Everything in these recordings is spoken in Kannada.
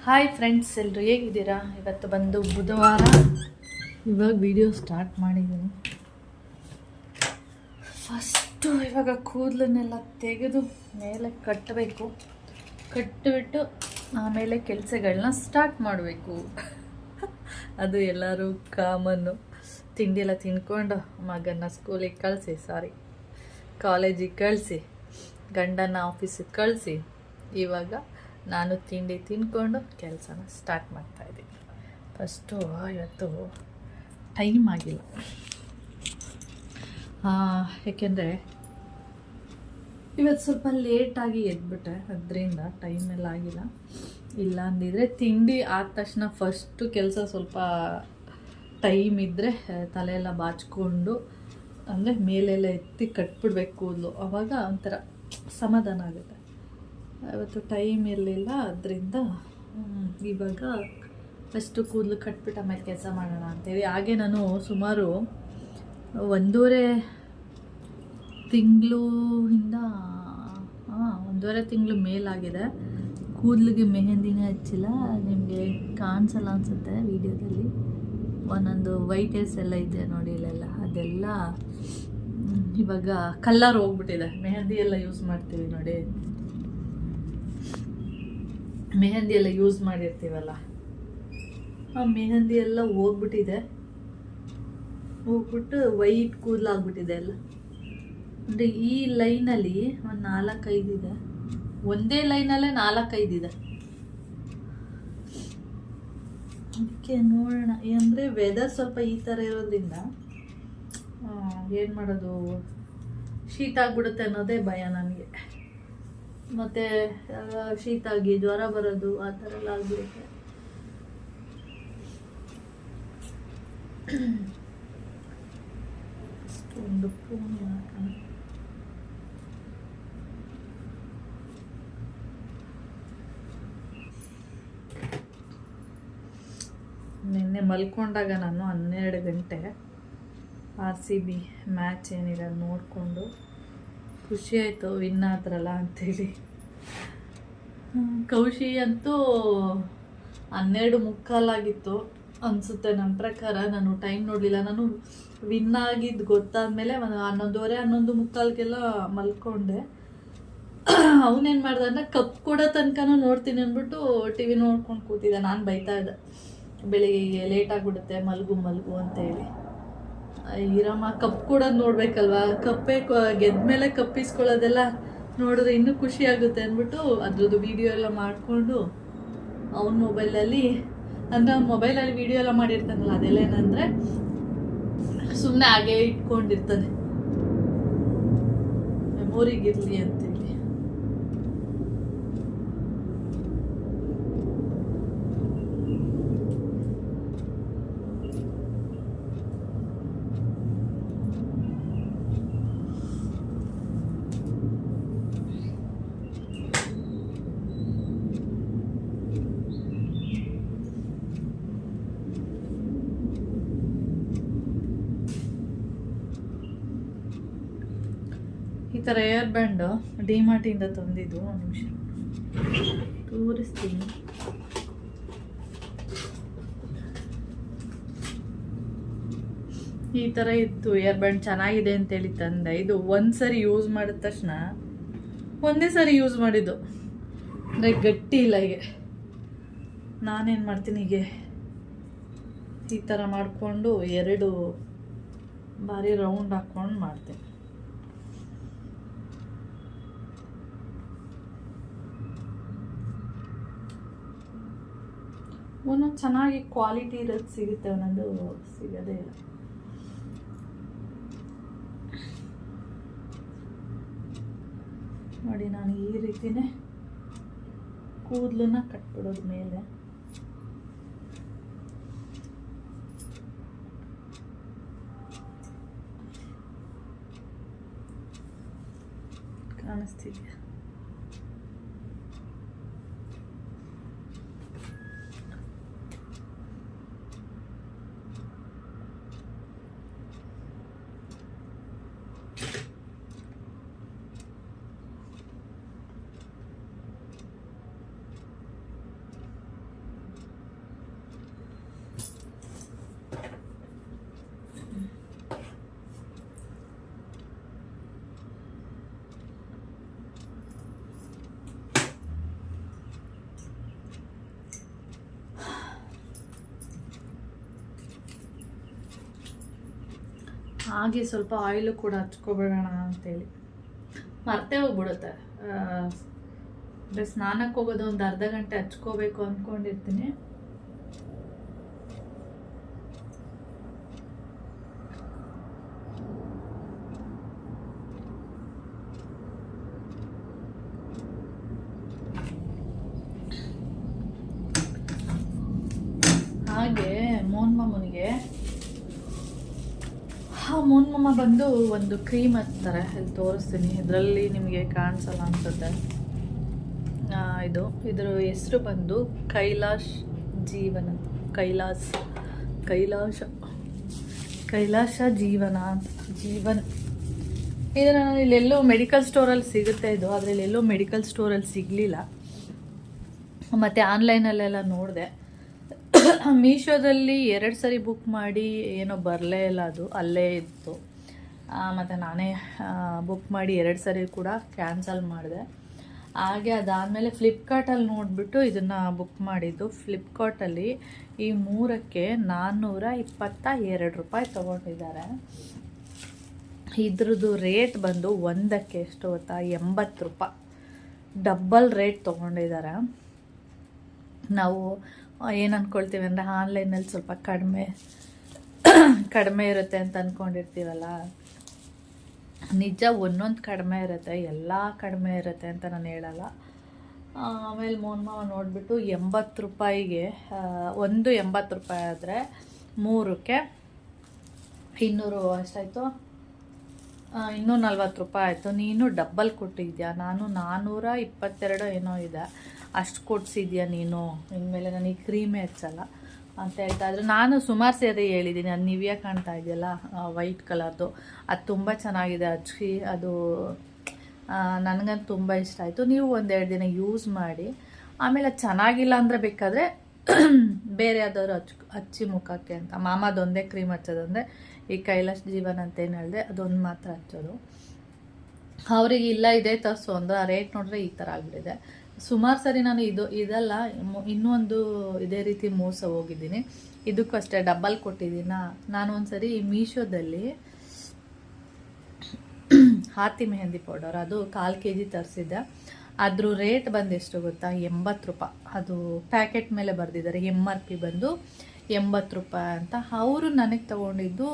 ಹಾಯ್ ಫ್ರೆಂಡ್ಸ್, ಎಲ್ಲರೂ ಹೇಗಿದ್ದೀರಾ? ಇವತ್ತು ಬಂದು ಬುಧವಾರ. ಇವಾಗ ವಿಡಿಯೋ ಸ್ಟಾರ್ಟ್ ಮಾಡಿದ್ದೀನಿ. ಫಸ್ಟು ಇವಾಗ ಕೂದಲನ್ನೆಲ್ಲ ತೆಗೆದು ಮೇಲೆ ಕಟ್ಟಬೇಕು. ಕಟ್ಟಿಬಿಟ್ಟು ಆಮೇಲೆ ಕೆಲಸಗಳನ್ನ ಸ್ಟಾರ್ಟ್ ಮಾಡಬೇಕು. ಅದು ಎಲ್ಲರೂ ಕಾಮನ್ನು. ತಿಂಡಿ ಎಲ್ಲ ತಿನ್ಕೊಂಡು ಮಗನ ಸ್ಕೂಲಿಗೆ ಕಳಿಸಿ, ಕಾಲೇಜಿಗೆ ಕಳಿಸಿ, ಗಂಡನ ಆಫೀಸಿಗೆ ಕಳಿಸಿ, ಇವಾಗ ನಾನು ತಿಂಡಿ ತಿನ್ಕೊಂಡು ಕೆಲಸನ ಸ್ಟಾರ್ಟ್ ಮಾಡ್ತಾಯಿದ್ದೀನಿ. ಫಸ್ಟು ಇವತ್ತು ಟೈಮ್ ಆಗಿಲ್ಲ, ಏಕೆಂದರೆ ಇವತ್ತು ಸ್ವಲ್ಪ ಲೇಟಾಗಿ ಎದ್ಬಿಟ್ಟೆ, ಅದರಿಂದ ಟೈಮೆಲ್ಲ ಆಗಿಲ್ಲ. ಇಲ್ಲ ಅಂದಿದ್ರೆ ತಿಂಡಿ ಆದ ತಕ್ಷಣ ಫಸ್ಟು ಕೆಲಸ ಸ್ವಲ್ಪ ಟೈಮ್ ಇದ್ದರೆ ತಲೆಯೆಲ್ಲ ಬಾಚಿಕೊಂಡು, ಅಂದರೆ ಮೇಲೆಲ್ಲ ಎತ್ತಿ ಕಟ್ಬಿಡ್ಬೇಕು ಕೂದಲು, ಆವಾಗ ಒಂಥರ ಸಮಾಧಾನ ಆಗುತ್ತೆ. ಇವತ್ತು ಟೈಮ್ ಇರಲಿಲ್ಲ, ಅದರಿಂದ ಇವಾಗ ಫಸ್ಟು ಕೂದಲು ಕಟ್ಬಿಟ್ಟು ಆಮೇಲೆ ಕೆಲಸ ಮಾಡೋಣ ಅಂತೇಳಿ. ಹಾಗೆ ನಾನು ಸುಮಾರು 1.5 ತಿಂಗಳಿಂದ 1.5 ತಿಂಗಳು ಮೇಲಾಗಿದೆ ಕೂದಲಿಗೆ ಮೆಹಂದಿನೇ ಹಚ್ಚಿಲ್ಲ. ನಿಮಗೆ ಕಾಣಿಸಲ್ಲ ಅನಿಸುತ್ತೆ ವಿಡಿಯೋದಲ್ಲಿ, ಒಂದೊಂದು ವೈಟ್ ಹೇರ್ಸ್ ಎಲ್ಲ ಇದೆ ನೋಡಿ ಇಲ್ಲೆಲ್ಲ, ಅದೆಲ್ಲ ಇವಾಗ ಕಲರ್ ಹೋಗ್ಬಿಟ್ಟಿದೆ. ಮೆಹಂದಿ ಎಲ್ಲ ಯೂಸ್ ಮಾಡ್ತೀವಿ ನೋಡಿ, ಮೆಹಂದಿ ಎಲ್ಲ ಯೂಸ್ ಮಾಡಿರ್ತೀವಲ್ಲ, ಆ ಮೆಹಂದಿ ಎಲ್ಲ ಹೋಗ್ಬಿಟ್ಟಿದೆ. ಹೋಗ್ಬಿಟ್ಟು ವೈಟ್ ಕೂದಲಾಗ್ಬಿಟ್ಟಿದೆ ಎಲ್ಲ. ಅಂದರೆ ಈ ಲೈನಲ್ಲಿ ಒಂದು 4-5 ಇದೆ, ಒಂದೇ ಲೈನಲ್ಲೇ 4-5 ಇದೆ. ಅದಕ್ಕೆ ನೋಡೋಣ, ಅಂದರೆ ವೆದರ್ ಸ್ವಲ್ಪ ಈ ಥರ ಇರೋದ್ರಿಂದ ಏನು ಮಾಡೋದು, ಶೀತ ಆಗ್ಬಿಡುತ್ತೆ ಅನ್ನೋದೇ ಭಯ ನನಗೆ. ಮತ್ತು ಶೀತ ಆಗಿ ಜ್ವರ ಬರೋದು ಆ ಥರ ಎಲ್ಲ ಆಗಿಬಿಡುತ್ತೆ. ಅಷ್ಟೊಂದು ಫೋನ್ ಹಾಕೋಣ. ನಿನ್ನೆ ಮಲ್ಕೊಂಡಾಗ ನಾನು 12 ಗಂಟೆ RCB ಮ್ಯಾಚ್ ಏನಿದೆ ನೋಡಿಕೊಂಡು ಖುಷಿ ಆಯಿತು, ವಿನ್ ಆದ್ರಲ್ಲ ಅಂಥೇಳಿ. ಕೌಶಿ ಅಂತೂ 12:45 ಅನಿಸುತ್ತೆ ನನ್ನ ಪ್ರಕಾರ. ನಾನು ಟೈಮ್ ನೋಡಲಿಲ್ಲ. ನಾನು ವಿನ್ ಆಗಿದ್ದು ಗೊತ್ತಾದಮೇಲೆ 11:30 11:45 ಮಲ್ಕೊಂಡೆ. ಅವನೇನು ಮಾಡ್ದೆ ಅಂದರೆ ಕಪ್ ಕೊಡೋ ತನಕನೂ ನೋಡ್ತೀನಿ ಅಂದ್ಬಿಟ್ಟು TV ನೋಡ್ಕೊಂಡು ಕೂತಿದ್ದೆ. ನಾನು ಬೈತಾ ಇದ್ದೆ, ಬೆಳಿಗ್ಗೆ ಲೇಟಾಗಿಬಿಡುತ್ತೆ, ಮಲ್ಗು ಅಂತೇಳಿ. ಈರಮ್ಮ ಕಪ್ ಕೊಡೋದು ನೋಡ್ಬೇಕಲ್ವಾ, ಕಪ್ಪೇ ಗೆದ್ಮೇಲೆ ಕಪ್ಪಿಸ್ಕೊಳ್ಳೋದೆಲ್ಲ ನೋಡಿದ್ರೆ ಇನ್ನೂ ಖುಷಿ ಆಗುತ್ತೆ ಅಂದ್ಬಿಟ್ಟು ಅದ್ರದ್ದು ವಿಡಿಯೋ ಎಲ್ಲ ಮಾಡಿಕೊಂಡು ಅವನ ಮೊಬೈಲಲ್ಲಿ, ಅಂದರೆ ಅವ್ನ ಮೊಬೈಲಲ್ಲಿ ವಿಡಿಯೋ ಎಲ್ಲ ಮಾಡಿರ್ತಾನಲ್ಲ, ಅದೆಲ್ಲ ಏನಂದರೆ ಸುಮ್ಮನೆ ಹಾಗೆ ಇಟ್ಕೊಂಡಿರ್ತಾನೆ, ಮೆಮೊರಿಗಿರಲಿ ಅಂತೇಳಿ. ಈ ಥರ ಏರ್ ಬ್ಯಾಂಡು ಡಿಮಾರ್ಟಿಂದ ತಂದಿದ್ದು. ಒಂದು ನಿಮಿಷ ತೋರಿಸ್ತೀನಿ. ಈ ಥರ ಇತ್ತು ಏರ್ ಬ್ಯಾಂಡ್, ಚೆನ್ನಾಗಿದೆ ಅಂತೇಳಿ ತಂದೆ. ಇದು ಒಂದು ಸರಿ ಯೂಸ್ ಮಾಡಿದ ತಕ್ಷಣ ಒಂದೇ ಸರಿ ಯೂಸ್ ಮಾಡಿದ್ದು, ಅಂದರೆ ಗಟ್ಟಿ ಇಲ್ಲ. ಹೀಗೆ ನಾನೇನು ಮಾಡ್ತೀನಿ, ಹೀಗೆ ಈ ಥರ ಮಾಡಿಕೊಂಡು 2 ಬಾರಿ ರೌಂಡ್ ಹಾಕ್ಕೊಂಡು ಮಾಡ್ತೀನಿ. ಒಂದೊಂದು ಚೆನ್ನಾಗಿ ಕ್ವಾಲಿಟಿ ಇರೋದು ಸಿಗುತ್ತೆ, ಒಂದೊಂದು ಸಿಗೋದೇ ಇಲ್ಲ. ನೋಡಿ, ನಾನು ಈ ರೀತಿನೇ ಕೂದಲನ್ನ ಕಟ್ಬಿಡೋದು ಮೇಲೆ. ಕಾಣಿಸ್ತಿದೆಯಾ? ಹಾಗೆ ಸ್ವಲ್ಪ ಆಯಿಲು ಕೂಡ ಹಚ್ಕೊಬಿಡೋಣ ಅಂತೇಳಿ ಮರ್ತೇ ಹೋಗ್ಬಿಡುತ್ತೆ. ಅಂದರೆ ಸ್ನಾನಕ್ಕೆ ಹೋಗೋದು ಒಂದು ಅರ್ಧ ಗಂಟೆ ಹಚ್ಕೋಬೇಕು ಅಂದ್ಕೊಂಡಿರ್ತೀನಿ. ಹಾಗೆ ಮೋಹನ್ ಮಾಮನಿಗೆ ಬಂದು ಒಂದು ಕ್ರೀಮ್ ಹಚ್ತಾರೆ, ಇಲ್ಲಿ ತೋರಿಸ್ತೀನಿ. ಇದರಲ್ಲಿ ನಿಮಗೆ ಕಾಣಿಸಲ್ಲ ಅನ್ಸುತ್ತೆ. ಇದ್ರ ಹೆಸರು ಬಂದು ಕೈಲಾಶ್ ಜೀವನ ಅಂತ. ಕೈಲಾಶ ಜೀವನ ಇದು ನಾನು ಇಲ್ಲೆಲ್ಲೋ ಮೆಡಿಕಲ್ ಸ್ಟೋರಲ್ಲಿ ಸಿಗುತ್ತೆ ಇದು, ಆದರೆ ಇಲ್ಲೆಲ್ಲೋ ಮೆಡಿಕಲ್ ಸ್ಟೋರಲ್ಲಿ ಸಿಗಲಿಲ್ಲ. ಮತ್ತು ಆನ್ಲೈನಲ್ಲೆಲ್ಲ ನೋಡಿದೆ. ಮೀಶೋದಲ್ಲಿ 2 ಸರಿ ಬುಕ್ ಮಾಡಿ ಏನೋ ಬರಲೇ ಇಲ್ಲ, ಅದು ಅಲ್ಲೇ ಇತ್ತು. ಮತ್ತು ನಾನೇ ಬುಕ್ ಮಾಡಿ 2 ಸರಿ ಕೂಡ ಕ್ಯಾನ್ಸಲ್ ಮಾಡಿದೆ. ಹಾಗೆ ಅದಾದಮೇಲೆ ಫ್ಲಿಪ್ಕಾರ್ಟಲ್ಲಿ ನೋಡಿಬಿಟ್ಟು ಇದನ್ನು ಬುಕ್ ಮಾಡಿದ್ದು. ಫ್ಲಿಪ್ಕಾರ್ಟಲ್ಲಿ ಈ 3ಕ್ಕೆ 422 ರೂಪಾಯಿ ತೊಗೊಂಡಿದ್ದಾರೆ. ಇದ್ರದ್ದು ರೇಟ್ ಬಂದು ಒಂದಕ್ಕೆ ಎಷ್ಟು ಗೊತ್ತಾ, 80 ರೂಪಾಯಿ. ಡಬ್ಬಲ್ ರೇಟ್ ತೊಗೊಂಡಿದ್ದಾರೆ. ನಾವು ಏನು ಅಂದ್ಕೊಳ್ತೀವಿ ಅಂದರೆ ಆನ್ಲೈನಲ್ಲಿ ಸ್ವಲ್ಪ ಕಡಿಮೆ ಇರುತ್ತೆ ಅಂತ ಅಂದ್ಕೊಂಡಿರ್ತೀವಲ್ಲ, ನಿಜ ಒಂದೊಂದು ಕಡಿಮೆ ಇರುತ್ತೆ, ಎಲ್ಲ ಕಡಿಮೆ ಇರುತ್ತೆ ಅಂತ ನಾನು ಹೇಳಲ್ಲ. ಆಮೇಲೆ ಮೋಹನ್ ಮಾವ ನೋಡಿಬಿಟ್ಟು 80 ರೂಪಾಯಿಗೆ ಒಂದು 80 ರೂಪಾಯಿ ಆದರೆ 3ಕ್ಕೆ 200 ಅಷ್ಟಾಯಿತು, 240 ರೂಪಾಯಿ ಆಯಿತು. ನೀನು ಡಬ್ಬಲ್ ಕೊಟ್ಟಿದ್ಯಾ, ನಾನು 422 ಏನೋ ಇದೆ, ಅಷ್ಟು ಕೊಡ್ಸಿದ್ಯಾ ನೀನು, ಇನ್ಮೇಲೆ ನನಗೆ ಕ್ರೀಮೇ ಹಚ್ಚಲ್ಲ ಅಂತ ಹೇಳ್ತಾ ಇದ್ರು. ನಾನು ಸುಮಾರು ಸೇರಿ ಹೇಳಿದ್ದೀನಿ, ಅದು ನಿವಿಯಾ ಕಾಣ್ತಾ ಇದೆಯಲ್ಲ ವೈಟ್ ಕಲರ್ದು, ಅದು ತುಂಬ ಚೆನ್ನಾಗಿದೆ ಹಚ್ಚಿ. ಅದು ನನಗಂತೂ ತುಂಬ ಇಷ್ಟ ಆಯಿತು. ನೀವು 1-2 ದಿನ ಯೂಸ್ ಮಾಡಿ, ಆಮೇಲೆ ಅದು ಚೆನ್ನಾಗಿಲ್ಲ ಅಂದರೆ ಬೇಕಾದರೆ ಬೇರೆ ಯಾವ್ದಾದ್ರು ಹಚ್ಚಿ ಮುಖಕ್ಕೆ ಅಂತ. ಮಾಮದೊಂದೇ ಕ್ರೀಮ್ ಹಚ್ಚೋದು ಅಂದರೆ ಈ ಕೈಲಾಶ್ ಜೀವನ ಅಂತ ಏನು ಹೇಳಿದೆ, ಅದೊಂದು ಮಾತ್ರ ಹಚ್ಚೋದು. ಅವರಿಗೆ ಇಲ್ಲ ಇದೇ ತರಿಸು ಅಂದ್ರೆ ಆ ರೇಟ್ ನೋಡಿದ್ರೆ ಈ ಥರ ಆಗಿಬಿಟ್ಟಿದೆ. ಸುಮಾರು ಸರಿ ನಾನು ಇದಲ್ಲ ಇನ್ನೊಂದು ಇದೇ ರೀತಿ ಮೋಸ ಹೋಗಿದ್ದೀನಿ. ಇದಕ್ಕೂ ಅಷ್ಟೇ ಡಬ್ಬಲ್ ಕೊಟ್ಟಿದ್ದೀನ. ನಾನು ಒಂದ್ಸರಿ ಮೀಶೋದಲ್ಲಿ ಹಾತಿ ಮೆಹಂದಿ ಪೌಡರ್ ಅದು 1/4 kg ತರಿಸಿದ್ದೆ. ಅದ್ರ ರೇಟ್ ಬಂದು ಎಷ್ಟು ಗೊತ್ತಾ, 80 ರೂಪಾಯಿ. ಅದು ಪ್ಯಾಕೆಟ್ ಮೇಲೆ ಬರೆದಿದ್ದಾರೆ, MRP ಬಂದು 80 ರೂಪಾಯಿ ಅಂತ. ಅವರು ನನಗೆ ತೊಗೊಂಡಿದ್ದು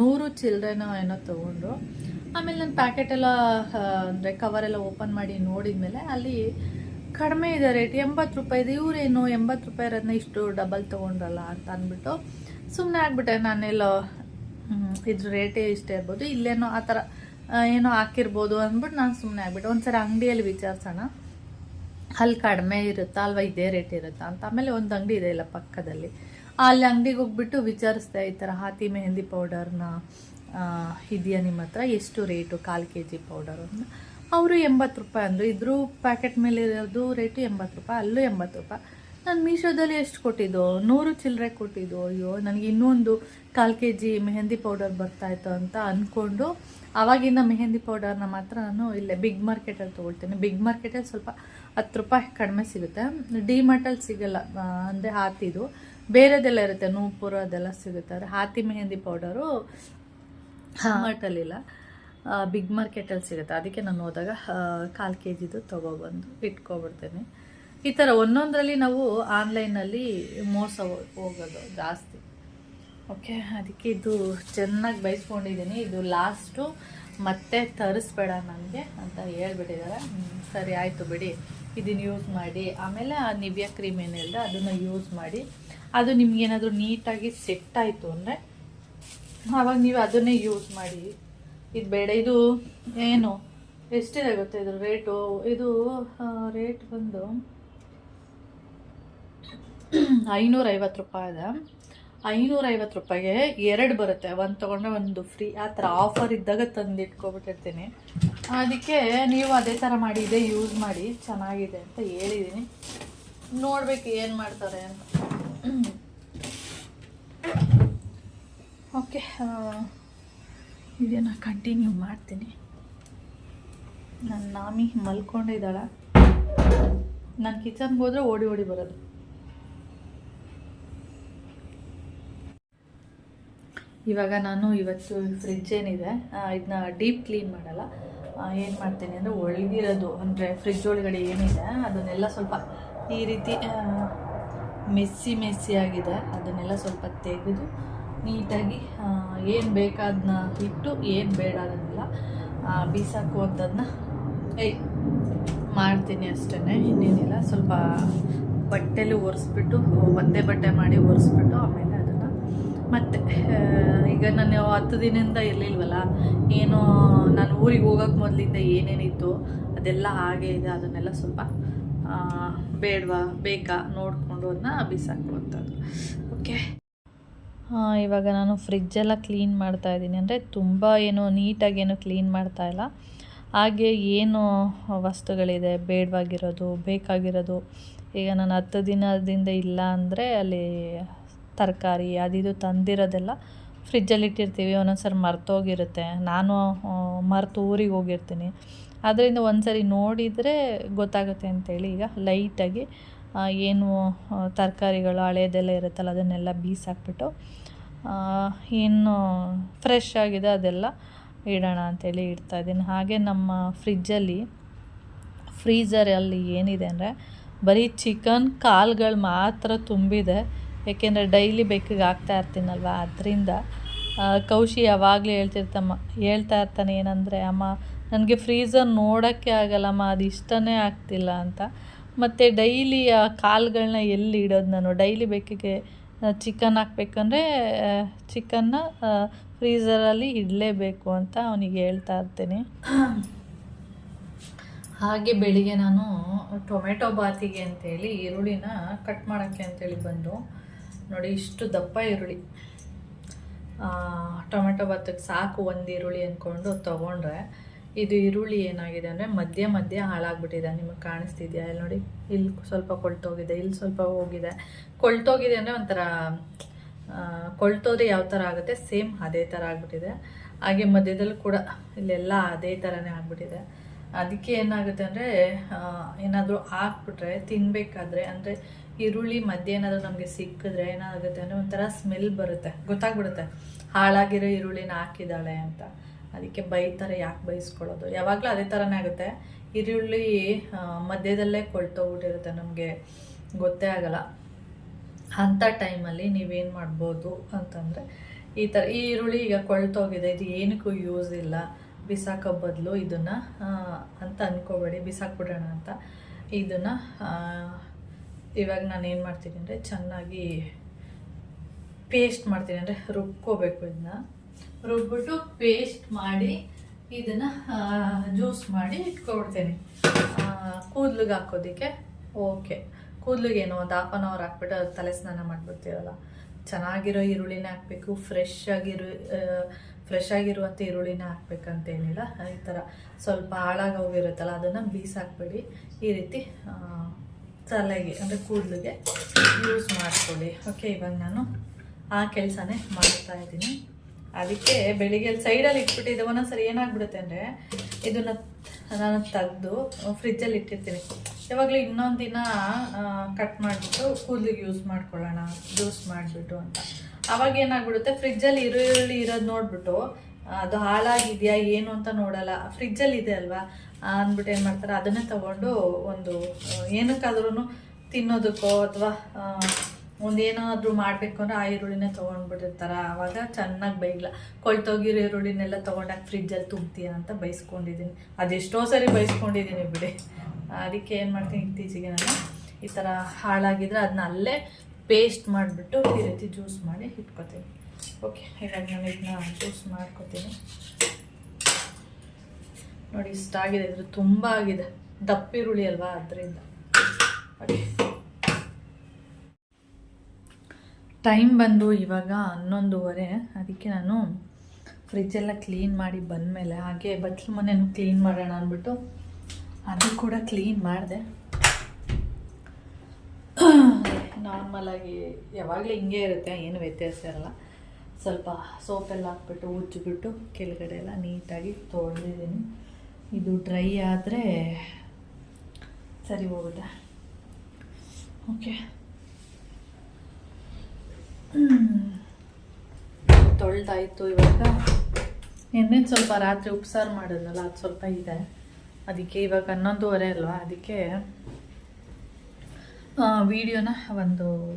100 ಚಿಲ್ಲರೆನೋ ಏನೋ ತೊಗೊಂಡ್ರು. ಆಮೇಲೆ ನಾನು ಪ್ಯಾಕೆಟೆಲ್ಲ ಅಂದರೆ ಕವರೆಲ್ಲ ಓಪನ್ ಮಾಡಿ ನೋಡಿದ ಮೇಲೆ ಅಲ್ಲಿ ಕಡಿಮೆ ಇದೆ ರೇಟ್, 80 ರೂಪಾಯಿ ಇದೆ. ಇವರೇನು 80 ರೂಪಾಯಿ ಇರೋದನ್ನ ಇಷ್ಟು ಡಬಲ್ ತೊಗೊಂಡ್ರಲ್ಲ ಅಂತ ಅಂದ್ಬಿಟ್ಟು ಸುಮ್ಮನೆ ಆಗ್ಬಿಟ್ಟೆ. ನಾನೆಲ್ಲೋ ಇದ್ರ ರೇಟೇ ಇಷ್ಟೇ ಇರ್ಬೋದು, ಇಲ್ಲೇನೋ ಆ ಥರ ಏನೋ ಹಾಕಿರ್ಬೋದು ಅಂದ್ಬಿಟ್ಟು ನಾನು ಸುಮ್ಮನೆ ಆಗ್ಬಿಟ್ಟೆ. ಒಂದ್ಸರಿ ಅಂಗಡಿಯಲ್ಲಿ ವಿಚಾರಿಸೋಣ, ಅಲ್ಲಿ ಕಡಿಮೆ ಇರುತ್ತಾ ಅಲ್ವಾ, ಇದೇ ರೇಟ್ ಇರುತ್ತಾ ಅಂತ. ಆಮೇಲೆ ಒಂದು ಅಂಗಡಿ ಇದೆ ಇಲ್ಲ ಪಕ್ಕದಲ್ಲಿ, ಅಲ್ಲಿ ಅಂಗಡಿಗೆ ಹೋಗ್ಬಿಟ್ಟು ವಿಚಾರಿಸ್ದೆ, ಈ ಥರ ಹಾತಿ ಮೆಹಂದಿ ಪೌಡರ್ನ ಇದೆಯಾ ನಿಮ್ಮ ಹತ್ರ, ಎಷ್ಟು ರೇಟು 1/4 kg ಪೌಡರು ಅಂತ. ಅವರು 80 ರೂಪಾಯಿ ಅಂದರು. ಇದ್ರ ಪ್ಯಾಕೆಟ್ ಮೇಲೆ ಇರೋದು ರೇಟು 80 ರೂಪಾಯಿ, ಅಲ್ಲೂ 80 ರೂಪಾಯಿ. ನಾನು ಮೀಶೋದಲ್ಲಿ ಎಷ್ಟು ಕೊಟ್ಟಿದ್ದು, 100 ಚಿಲ್ಲರೆ ಕೊಟ್ಟಿದ್ದು. ಅಯ್ಯೋ, ನನಗೆ ಇನ್ನೊಂದು 1/4 kg ಮೆಹಂದಿ ಪೌಡರ್ ಬರ್ತಾಯಿತ್ತು ಅಂತ ಅಂದ್ಕೊಂಡು ಆವಾಗಿಂದ ಮೆಹಂದಿ ಪೌಡರ್ನ ಮಾತ್ರ ನಾನು ಇಲ್ಲೇ ಬಿಗ್ ಮಾರ್ಕೆಟಲ್ಲಿ ತೊಗೊಳ್ತೀನಿ. ಬಿಗ್ ಮಾರ್ಕೆಟಲ್ಲಿ ಸ್ವಲ್ಪ 10 ರೂಪಾಯಿ ಕಡಿಮೆ ಸಿಗುತ್ತೆ. ಡಿ ಮಾರ್ಟಲ್ಲಿ ಸಿಗೋಲ್ಲ, ಅಂದರೆ ಹಾತಿದು ಬೇರೆದೆಲ್ಲ ಇರುತ್ತೆ, ನೂಪುರ ಅದೆಲ್ಲ ಸಿಗುತ್ತೆ. ಆದರೆ ಹಾತಿ ಮೆಹಂದಿ ಪೌಡರು ಮಾರ್ಟಲ್ಲಿಲ್ಲ, ಬಿಗ್ ಮಾರ್ಕೆಟಲ್ಲಿ ಸಿಗುತ್ತೆ. ಅದಕ್ಕೆ ನಾನು ಹೋದಾಗ 1/4 kgದು ತೊಗೊಬಂದು ಇಟ್ಕೊಬಿಡ್ತೇನೆ. ಈ ಥರ ಒಂದೊಂದರಲ್ಲಿ ನಾವು ಆನ್ಲೈನಲ್ಲಿ ಮೋಸ ಹೋಗೋದು ಜಾಸ್ತಿ. ಓಕೆ, ಅದಕ್ಕೆ ಇದು ಚೆನ್ನಾಗಿ ಬೈಸ್ಕೊಂಡಿದ್ದೀನಿ. ಇದು ಲಾಸ್ಟು, ಮತ್ತೆ ತರಿಸ್ಬೇಡ ನನಗೆ ಅಂತ ಹೇಳ್ಬಿಟ್ಟಿದ್ದಾರೆ. ಸರಿ ಆಯಿತು ಬಿಡಿ, ಇದನ್ನು ಯೂಸ್ ಮಾಡಿ. ಆಮೇಲೆ ಆ ನಿವಿಯಾ ಕ್ರೀಮ್ ಏನು ಹೇಳಿದೆ ಅದನ್ನು ಯೂಸ್ ಮಾಡಿ. ಅದು ನಿಮ್ಗೇನಾದರೂ ನೀಟಾಗಿ ಸೆಟ್ ಆಯಿತು ಅಂದರೆ ಆವಾಗ ನೀವು ಅದನ್ನೇ ಯೂಸ್ ಮಾಡಿ. ಇದು ಬೇಡ. ಇದು ಏನು ಎಷ್ಟಿದೆ ಗೊತ್ತಾ ಇದ್ರ ರೇಟು? ಇದು ರೇಟ್ ಬಂದು 550 ರೂಪಾಯಿ ಇದೆ. 550 ರೂಪಾಯಿಗೆ 2 ಬರುತ್ತೆ, ಒಂದು ತೊಗೊಂಡ್ರೆ ಒಂದು ಫ್ರೀ. ಆ ಥರ ಆಫರ್ ಇದ್ದಾಗ ತಂದು ಇಟ್ಕೊಬಿಟ್ಟಿರ್ತೀನಿ. ಅದಕ್ಕೆ ನೀವು ಅದೇ ಥರ ಮಾಡಿ, ಇದೇ ಯೂಸ್ ಮಾಡಿ, ಚೆನ್ನಾಗಿದೆ ಅಂತ ಹೇಳಿದ್ದೀನಿ. ನೋಡ್ಬೇಕು ಏನು ಮಾಡ್ತಾರೆ ಅಂತ. ಓಕೆ, ಇದನ್ನು ಕಂಟಿನ್ಯೂ ಮಾಡ್ತೀನಿ. ನನ್ನ ನಾಮಿ ಮಲ್ಕೊಂಡಿದ್ದಾಳ. ನಾನು ಕಿಚನ್ಗೆ ಹೋದರೆ ಓಡಿ ಬರೋದು. ಇವಾಗ ನಾನು ಇವತ್ತು ಫ್ರಿಡ್ಜ್ ಏನಿದೆ ಇದನ್ನ ಡೀಪ್ ಕ್ಲೀನ್ ಮಾಡಲ್ಲ. ಏನು ಮಾಡ್ತೀನಿ ಅಂದರೆ ಒಳಗಿರೋದು ಅಂದರೆ ಫ್ರಿಡ್ಜ್ ಒಳಗಡೆ ಏನಿದೆ ಅದನ್ನೆಲ್ಲ ಸ್ವಲ್ಪ ಈ ರೀತಿ ಮೆಸ್ಸಿ ಆಗಿದೆ, ಅದನ್ನೆಲ್ಲ ಸ್ವಲ್ಪ ತೆಗೆದು ನೀಟಾಗಿ ಏನು ಬೇಕಾದನ್ನ ಇಟ್ಟು ಏನು ಬೇಡ ಅದನ್ನೆಲ್ಲ ಬೀಸಾಕುವಂಥದ್ದನ್ನ ಮಾಡ್ತೀನಿ ಅಷ್ಟೇ. ಇನ್ನೇನಿಲ್ಲ, ಸ್ವಲ್ಪ ಬಟ್ಟೆಲಿ ಒರೆಸ್ಬಿಟ್ಟು ಒಂದೇ ಬಟ್ಟೆ ಮಾಡಿ ಒರೆಸ್ಬಿಟ್ಟು ಆಮೇಲೆ ಅದನ್ನು ಮತ್ತೆ ಈಗ ನಾನು 10 ದಿನದಿಂದ ಇರಲಿಲ್ವಲ್ಲ, ಏನು ನಾನು ಊರಿಗೆ ಹೋಗೋಕ್ಕೆ ಮೊದಲಿಂದ ಏನೇನಿತ್ತು ಅದೆಲ್ಲ ಹಾಗೇ ಇದೆ. ಅದನ್ನೆಲ್ಲ ಸ್ವಲ್ಪ ಬೇಡವಾ ಬೇಕಾ ನೋಡಿಕೊಂಡು ಅದನ್ನ ಬಿಸಾಕುವಂಥದ್ದು. ಓಕೆ, ಇವಾಗ ನಾನು ಫ್ರಿಜ್ಜೆಲ್ಲ ಕ್ಲೀನ್ ಮಾಡ್ತಾಯಿದ್ದೀನಿ. ಅಂದರೆ ತುಂಬ ಏನು ನೀಟಾಗಿ ಏನು ಕ್ಲೀನ್ ಮಾಡ್ತಾಯಿಲ್ಲ, ಹಾಗೆ ಏನು ವಸ್ತುಗಳಿದೆ ಬೇಡವಾಗಿರೋದು ಬೇಕಾಗಿರೋದು. ಈಗ ನಾನು 10 ದಿನದಿಂದ ಇಲ್ಲ ಅಂದರೆ ಅಲ್ಲಿ ತರಕಾರಿ ಅದಿದು ತಂದಿರೋದೆಲ್ಲ ಫ್ರಿಜ್ಜಲ್ಲಿ ಇಟ್ಟಿರ್ತೀವಿ. ಒಂದೊಂದ್ಸರಿ ಮರ್ತೋಗಿರುತ್ತೆ, ನಾನು ಮರೆತು ಊರಿಗೆ ಹೋಗಿರ್ತೀನಿ. ಅದರಿಂದ ಒಂದ್ಸರಿ ನೋಡಿದರೆ ಗೊತ್ತಾಗುತ್ತೆ ಅಂತೇಳಿ ಈಗ ಲೈಟಾಗಿ ಏನು ತರಕಾರಿಗಳು ಹಳೇದೆಲ್ಲ ಇರುತ್ತಲ್ಲ ಅದನ್ನೆಲ್ಲ ಬೀಸಾಕ್ಬಿಟ್ಟು ಏನು ಫ್ರೆಶ್ ಆಗಿದೆ ಅದೆಲ್ಲ ಇಡೋಣ ಅಂತೇಳಿ ಇಡ್ತಾಯಿದ್ದೀನಿ. ಹಾಗೆ ನಮ್ಮ ಫ್ರಿಜ್ಜಲ್ಲಿ ಫ್ರೀಝರಲ್ಲಿ ಏನಿದೆ ಅಂದರೆ ಬರೀ ಚಿಕನ್ ಕಾಳುಗಳು ಮಾತ್ರ ತುಂಬಿದೆ. ಏಕೆಂದರೆ ಡೈಲಿ ಬೆಕ್ಕಿಗೆ ಹಾಕ್ತಾ ಇರ್ತೀನಲ್ವ, ಅದರಿಂದ ಕೌಶಿ ಯಾವಾಗಲೂ ಹೇಳ್ತಾ ಇರ್ತಾನೆ ಏನಂದರೆ, ಅಮ್ಮ ನನಗೆ ಫ್ರೀಝರ್ ನೋಡೋಕ್ಕೆ ಆಗಲ್ಲಮ್ಮ, ಅದು ಇಷ್ಟನೇ ಆಗ್ತಿಲ್ಲ ಅಂತ. ಮತ್ತು ಡೈಲಿ ಆ ಕಾಳುಗಳನ್ನ ಎಲ್ಲಿ ಇಡೋದು ನಾನು? ಡೈಲಿ ಬೆಕ್ಕಿಗೆ ಚಿಕನ್ ಹಾಕ್ಬೇಕಂದ್ರೆ ಚಿಕನ್ನ ಫ್ರೀಝರಲ್ಲಿ ಇಡಲೇಬೇಕು ಅಂತ ಅವನಿಗೆ ಹೇಳ್ತಾ ಇರ್ತೀನಿ. ಹಾಗೆ ಬೆಳಿಗ್ಗೆ ನಾನು ಟೊಮೆಟೊ ಬಾತಿಗೆ ಅಂತೇಳಿ ಈರುಳ್ಳಿನ ಕಟ್ ಮಾಡೋಕ್ಕೆ ಅಂತೇಳಿ ಬಂದು ನೋಡಿ, ಇಷ್ಟು ದಪ್ಪ ಈರುಳ್ಳಿ. ಟೊಮೆಟೊ ಬಾತಿಗೆ ಸಾಕು ಒಂದು ಈರುಳ್ಳಿ ಅಂದ್ಕೊಂಡು ತೊಗೊಂಡ್ರೆ, ಇದು ಈರುಳ್ಳಿ ಏನಾಗಿದೆ ಅಂದರೆ ಮಧ್ಯೆ ಹಾಳಾಗ್ಬಿಟ್ಟಿದೆ. ನಿಮಗೆ ಕಾಣಿಸ್ತಿದೆಯಾ? ಇಲ್ಲಿ ನೋಡಿ, ಇಲ್ಲಿ ಸ್ವಲ್ಪ ಕೊಳ್ತೋಗಿದೆ, ಇಲ್ಲಿ ಸ್ವಲ್ಪ ಹೋಗಿದೆ. ಕೊಳ್ತೋಗಿದೆ ಅಂದರೆ ಒಂಥರ ಕೊಳ್ತೋದ್ರೆ ಯಾವ ಥರ ಆಗುತ್ತೆ ಸೇಮ್ ಅದೇ ಥರ ಆಗಿಬಿಟ್ಟಿದೆ. ಹಾಗೆ ಮಧ್ಯದಲ್ಲೂ ಕೂಡ ಇಲ್ಲೆಲ್ಲ ಅದೇ ಥರನೇ ಆಗಿಬಿಟ್ಟಿದೆ. ಅದಕ್ಕೆ ಏನಾಗುತ್ತೆ ಅಂದರೆ ಏನಾದರೂ ಹಾಕ್ಬಿಟ್ರೆ ತಿನ್ನಬೇಕಾದ್ರೆ, ಅಂದರೆ ಈರುಳ್ಳಿ ಮಧ್ಯೆ ಏನಾದರೂ ನಮಗೆ ಸಿಕ್ಕಿದ್ರೆ ಏನಾಗುತ್ತೆ ಅಂದರೆ ಒಂಥರ ಸ್ಮೆಲ್ ಬರುತ್ತೆ, ಗೊತ್ತಾಗ್ಬಿಡುತ್ತೆ ಹಾಳಾಗಿರೋ ಈರುಳ್ಳಿನ ಹಾಕಿದ್ದಾಳೆ ಅಂತ. ಅದಕ್ಕೆ ಬೈತಾರೆ, ಯಾಕೆ ಬೈಸ್ಕೊಳ್ಳೋದು? ಯಾವಾಗಲೂ ಅದೇ ಥರನೇ ಆಗುತ್ತೆ. ಈರುಳ್ಳಿ ಮಧ್ಯದಲ್ಲೇ ಕೊಳ್ತೋಗ್ಬಿಟ್ಟಿರುತ್ತೆ, ನಮಗೆ ಗೊತ್ತೇ ಆಗಲ್ಲ. ಅಂಥ ಟೈಮಲ್ಲಿ ನೀವೇನು ಮಾಡ್ಬೋದು ಅಂತಂದರೆ ಈ ಥರ, ಈ ಈರುಳ್ಳಿ ಈಗ ಕೊಳ್ತೋಗಿದೆ, ಇದು ಏನಕ್ಕೂ ಯೂಸ್ ಇಲ್ಲ, ಬಿಸಾಕೋ ಬದಲು ಇದನ್ನು ಅಂತ ಅಂದ್ಕೋಬೇಡಿ, ಬಿಸಾಕ್ಬಿಡೋಣ ಅಂತ. ಇದನ್ನು ಇವಾಗ ನಾನು ಏನು ಮಾಡ್ತೀನಿ ಅಂದರೆ ಚೆನ್ನಾಗಿ ಪೇಸ್ಟ್ ಮಾಡ್ತೀನಿ, ಅಂದರೆ ರುಬ್ಕೋಬೇಕು. ಇದನ್ನ ರುಬ್ಬಿಟ್ಟು ಪೇಸ್ಟ್ ಮಾಡಿ ಇದನ್ನು ಜ್ಯೂಸ್ ಮಾಡಿ ಇಟ್ಕೊಬಿಡ್ತೀನಿ ಕೂದಲಿಗೆ ಹಾಕೋದಕ್ಕೆ. ಓಕೆ, ಕೂದಲಿಗೇನು ಒಂದು 1/2 hour ಹಾಕ್ಬಿಟ್ಟು ತಲೆ ಸ್ನಾನ ಮಾಡಿಬಿಡ್ತೀವಲ್ಲ, ಚೆನ್ನಾಗಿರೋ ಈರುಳ್ಳಿನ ಹಾಕಬೇಕು. ಫ್ರೆಶ್ ಆಗಿರುವಂಥ ಈರುಳ್ಳಿನ ಹಾಕ್ಬೇಕಂತೇನಿಲ್ಲ. ಈ ಥರ ಸ್ವಲ್ಪ ಹಾಳಾಗಿ ಹೋಗಿರುತ್ತಲ್ಲ ಅದನ್ನು ಬೀಸಾಕ್ಬೇಡಿ. ಈ ರೀತಿ ತಲೆಗೆ ಅಂದರೆ ಕೂದಲಿಗೆ ಯೂಸ್ ಮಾಡ್ಕೊಳ್ಳಿ. ಓಕೆ, ಇವಾಗ ನಾನು ಆ ಕೆಲಸನೇ ಮಾಡ್ತಾಯಿದ್ದೀನಿ. ಅದಕ್ಕೆ ಬೆಳಿಗ್ಗೆ ಸೈಡಲ್ಲಿ ಇಟ್ಬಿಟ್ಟಿದ್ದೆ. ಒಂದೊಂದ್ಸರಿ ಏನಾಗ್ಬಿಡುತ್ತೆ ಅಂದರೆ ಇದನ್ನು ನಾನು ತೆಗೆದು ಫ್ರಿಜ್ಜಲ್ಲಿ ಇಟ್ಟಿರ್ತೀನಿ. ಯಾವಾಗಲೂ ಇನ್ನೊಂದು ದಿನ ಕಟ್ ಮಾಡಿಬಿಟ್ಟು ಕೂದಲಿಗೆ ಯೂಸ್ ಮಾಡ್ಕೊಳ್ಳೋಣ ಜ್ಯೂಸ್ ಮಾಡಿಬಿಟ್ಟು ಅಂತ. ಆವಾಗ ಏನಾಗ್ಬಿಡುತ್ತೆ, ಫ್ರಿಜ್ಜಲ್ಲಿ ಈರುಳ್ಳಿ ಇರೋದು ನೋಡಿಬಿಟ್ಟು ಅದು ಹಾಳಾಗಿದೆಯಾ ಏನು ಅಂತ ನೋಡಲ್ಲ, ಫ್ರಿಜ್ಜಲ್ಲಿ ಇದೆ ಅಲ್ವಾ ಅಂದ್ಬಿಟ್ಟು ಏನು ಮಾಡ್ತಾರೆ, ಅದನ್ನೇ ತೊಗೊಂಡು ಒಂದು ಏನಕ್ಕಾದ್ರೂ ತಿನ್ನೋದಕ್ಕೋ ಅಥವಾ ಒಂದೇನಾದರೂ ಮಾಡಬೇಕು ಅಂದರೆ ಆ ಈರುಳ್ಳಿನೇ ತೊಗೊಂಡ್ಬಿಟ್ಟಿರ್ತಾರೆ. ಆವಾಗ ಚೆನ್ನಾಗಿ ಬೈಗ್ಲ ಕೊಳ್ತೋಗಿರೋ ಈರುಳ್ಳಿನೆಲ್ಲ ತೊಗೊಂಡಾಗ ಫ್ರಿಜ್ಜಲ್ಲಿ ತುಂಬ್ತೀಯ ಅಂತ ಬೈಸ್ಕೊಂಡಿದ್ದೀನಿ. ಅದೆಷ್ಟೋ ಸರಿ ಬೈಸ್ಕೊಂಡಿದ್ದೀನಿ ಬಿಡಿ. ಅದಕ್ಕೆ ಏನು ಮಾಡ್ತೀನಿ, ಇತ್ತೀಚೆಗೆ ನಾನು ಈ ಥರ ಹಾಳಾಗಿದ್ರೆ ಅದನ್ನ ಅಲ್ಲೇ ಪೇಸ್ಟ್ ಮಾಡಿಬಿಟ್ಟು ಈ ರೀತಿ ಜ್ಯೂಸ್ ಮಾಡಿ ಇಟ್ಕೊತೀನಿ. ಓಕೆ, ಇವಾಗ ನಾನು ಇದನ್ನ ಜ್ಯೂಸ್ ಮಾಡ್ಕೊತೀನಿ. ನೋಡಿ, ಇಷ್ಟಾಗಿದೆ, ಇದ್ರ ತುಂಬ ಆಗಿದೆ, ದಪ್ಪ ಈರುಳ್ಳಿ ಅಲ್ವಾ ಅದರಿಂದ. ಓಕೆ, ಟೈಮ್ ಬಂದು ಇವಾಗ 11:30. ಅದಕ್ಕೆ ನಾನು ಫ್ರಿಜ್ಜೆಲ್ಲ ಕ್ಲೀನ್ ಮಾಡಿ ಬಂದಮೇಲೆ ಹಾಗೆ ಬಚ್ಚಲು ಮನೆಯೂ ಕ್ಲೀನ್ ಮಾಡೋಣ ಅಂದ್ಬಿಟ್ಟು ಅದು ಕೂಡ ಕ್ಲೀನ್ ಮಾಡಿದೆ. ನಾರ್ಮಲಾಗಿ ಯಾವಾಗಲೂ ಹಿಂಗೆ ಇರುತ್ತೆ, ಏನು ವ್ಯತ್ಯಾಸ ಇರಲ್ಲ. ಸ್ವಲ್ಪ ಸೋಪೆಲ್ಲ ಹಾಕ್ಬಿಟ್ಟು ಉಜ್ಜಿಬಿಟ್ಟು ಕೆಳಗಡೆ ಎಲ್ಲ ನೀಟಾಗಿ ತೊಳೆದಿದ್ದೀನಿ. ಇದು ಡ್ರೈ ಆದರೆ ಸರಿ ಹೋಗುತ್ತೆ. ಓಕೆ, ತೊಳೆದಾಯಿತು. ಇವಾಗ ಇನ್ನೇನು ಸ್ವಲ್ಪ ರಾತ್ರಿ ಉಪ್ಸಾರು ಮಾಡಿದ್ನಲ್ಲ ಅದು ಸ್ವಲ್ಪ ಇದೆ, ಅದಕ್ಕೆ ಇವಾಗ 11:30 ಅಲ್ವಾ, ಅದಕ್ಕೆ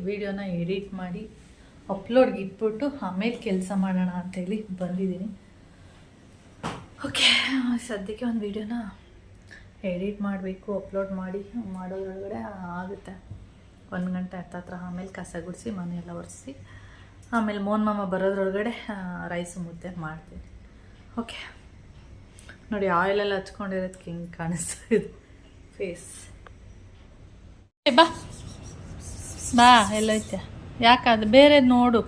ವಿಡಿಯೋನ ಎಡಿಟ್ ಮಾಡಿ ಅಪ್ಲೋಡ್ಗೆ ಇಟ್ಬಿಟ್ಟು ಆಮೇಲೆ ಕೆಲಸ ಮಾಡೋಣ ಅಂತೇಳಿ ಬಂದಿದ್ದೀನಿ. ಓಕೆ, ಸದ್ಯಕ್ಕೆ ಒಂದು ವಿಡಿಯೋನ ಎಡಿಟ್ ಮಾಡಬೇಕು, ಅಪ್ಲೋಡ್ ಮಾಡೋದ್ರೊಳಗಡೆ ಆಗುತ್ತೆ 1 ಗಂಟೆ ಹತ್ತತ್ರ. ಆಮೇಲೆ ಕಸ ಗುಡಿಸಿ ಮನೆಯೆಲ್ಲ ಒರೆಸಿ ಆಮೇಲೆ ಮೋಹನ್ ಮಾಮ ಬರೋದ್ರೊಳಗಡೆ ರೈಸು ಮುದ್ದೆ ಮಾಡ್ತೀನಿ. ಓಕೆ ನೋಡಿ, ಆಯಿಲೆಲ್ಲ ಹಚ್ಕೊಂಡಿರೋದಕ್ಕೆ ಹಿಂಗೆ ಕಾಣಿಸ್ತಾ ಇದೆ ಫೇಸ್. ಬಾ ಬಾ ಎಲ್ಲೈತೆ, ಯಾಕದು ಬೇರೆ ನೋಡು,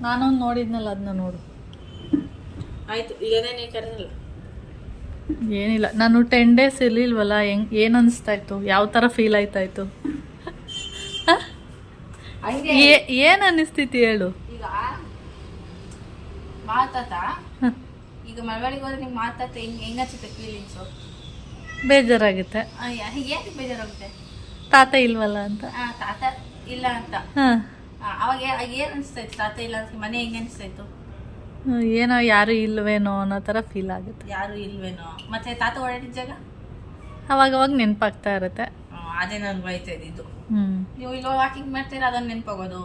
ನಾನೊಂದು ನೋಡಿದ್ನಲ್ಲ ಅದನ್ನ ನೋಡು. ಆಯ್ತು, ಈಗೇನೇ ಕರೆದಲ್ಲ. ಏನಿಲ್ಲ, ನಾನು 10 days ಇರ್ಲಿಲ್ವಲ್ಲ, ಏನು ಅನಿಸ್ತಾಯಿತ್ತು, ಯಾವ ಥರ ಫೀಲ್ ಆಯ್ತಾಯಿತ್ತು, ಏನು ಅನ್ನಿಸ್ತಿತ್ತು ಹೇಳು. ಈಗ ಮಾತಾತ ಈಗ ಮಳವಳ್ಳಿಗೆ ಹೋದ್ರೆ ನಿಮ್ಗೆ ಮಾತಾತ ಹೆಂಗ್ ಅನ್ಸುತ್ತೆ ಫೀಲಿಂಗ್ಸು? ಬೇಜಾರಾಗುತ್ತೆ. ಏನು ಬೇಜಾರಾಗುತ್ತೆ? ತಾತ ಇಲ್ವಲ್ಲ ಅಂತ. ತಾತ ಇಲ್ಲ ಅಂತ. ಅವಾಗ ಏನು ಅನಿಸ್ತಾಯಿತ್ತು? ತಾತ ಇಲ್ಲ ಅಂತ ಮನೆ ಹೆಂಗೆ ಅನಿಸ್ತಾಯಿತ್ತು? ಏನೋ ಯಾರು ಇಲ್ವೇನೋ ಅನ್ನೋ ಥರ ಫೀಲ್ ಆಗುತ್ತೆ. ಯಾರು ಇಲ್ವೇನೋ, ಮತ್ತೆ ತಾತ ಓಡಾಡಿದ ಜಾಗ ಅವಾಗವಾಗ ನೆನಪಾಗ್ತಾ ಇರುತ್ತೆ. ಅದೇ ನನ್ಗೆ ಬೈತಾ ಇದ್ದಿದ್ದು. ನೀವು ಇಲ್ಲಿ ವಾಕಿಂಗ್ ಮಾಡ್ತೀರಾ, ಅದನ್ನ ನೆನಪಾಗೋದು.